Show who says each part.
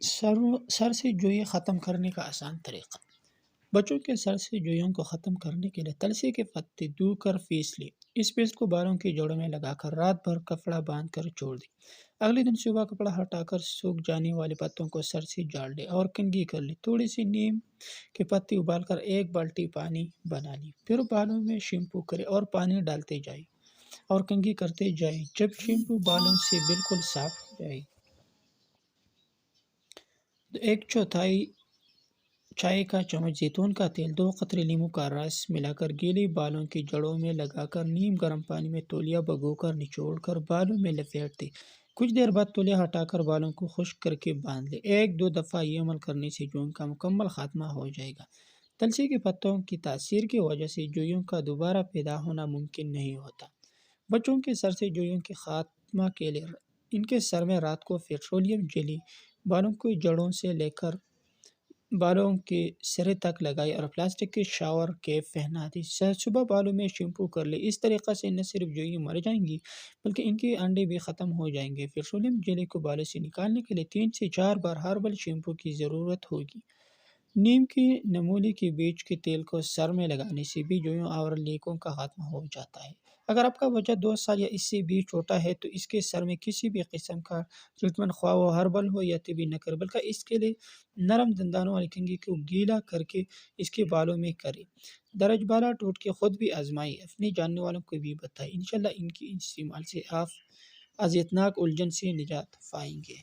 Speaker 1: سر سے جوئی ختم کرنے کا آسان طریقہ۔ بچوں کے سر سے جوئیوں کو ختم کرنے کے لیے تلسی کے پتے دھو کر پیس لی۔ اس پیسٹ کو بالوں کی جڑوں میں لگا کر رات بھر کپڑا باندھ کر چھوڑ دی۔ اگلے دن صبح کپڑا ہٹا کر سوکھ جانے والے پتوں کو سر سے جھاڑ لے اور کنگھی کر لی۔ تھوڑی سی نیم کے پتے ابال کر ایک بالٹی پانی بنا لی۔ پھر بالوں میں شیمپو کرے اور پانی ڈالتے جائے اور کنگھی کرتے جائے جب شیمپو بالوں سے بالکل صاف ہو جائے تو 1/4 چائے کا چمچ زیتون کا تیل، 2 قطرے لیموں کا رس ملا کر گیلے بالوں کی جڑوں میں لگا کر نیم گرم پانی میں تولیہ بھگو کر نچوڑ کر بالوں میں لپیٹ دے۔ کچھ دیر بعد تولیہ ہٹا کر بالوں کو خشک کر کے باندھ لے۔ 1-2 دفعہ یہ عمل کرنے سے جوئوں کا مکمل خاتمہ ہو جائے گا۔ تلسی کے پتوں کی تاثیر کی وجہ سے جوئیوں کا دوبارہ پیدا ہونا ممکن نہیں ہوتا۔ بچوں کے سر سے جوئیوں کے خاتمہ کے لیے ان کے سر میں رات کو پیٹرولیم جیلی بالوں کی جڑوں سے لے کر بالوں کے سرے تک لگائی اور پلاسٹک کے شاور کیپ پہنا دی۔ صبح بالوں میں شیمپو کر لے۔ اس طریقہ سے نہ صرف جوئیں مر جائیں گی بلکہ ان کے انڈے بھی ختم ہو جائیں گے۔ پیٹرولیم جیلی کو بالوں سے نکالنے کے لیے 3 سے 4 بار ہربل شیمپو کی ضرورت ہوگی۔ نیم کی نمولی کے بیج کے تیل کو سر میں لگانے سے بھی جوئوں اور لیکوں کا خاتمہ ہو جاتا ہے۔ اگر آپ کا بچہ 2 سال یا اس سے بھی چھوٹا ہے تو اس کے سر میں کسی بھی قسم کا ٹریٹمنٹ، خواہ وہ ہربل ہو یا طبی نہ کرے بلکہ اس کے لیے نرم دندانوں والی کنگھی کو گیلا کر کے اس کے بالوں میں کرے۔ درج بالا ٹوٹکے خود بھی آزمائیں، اپنے جاننے والوں کو بھی بتائیں۔ انشاءاللہ ان کی استعمال سے آپ اذیتناک الجھن سے نجات پائیں گے۔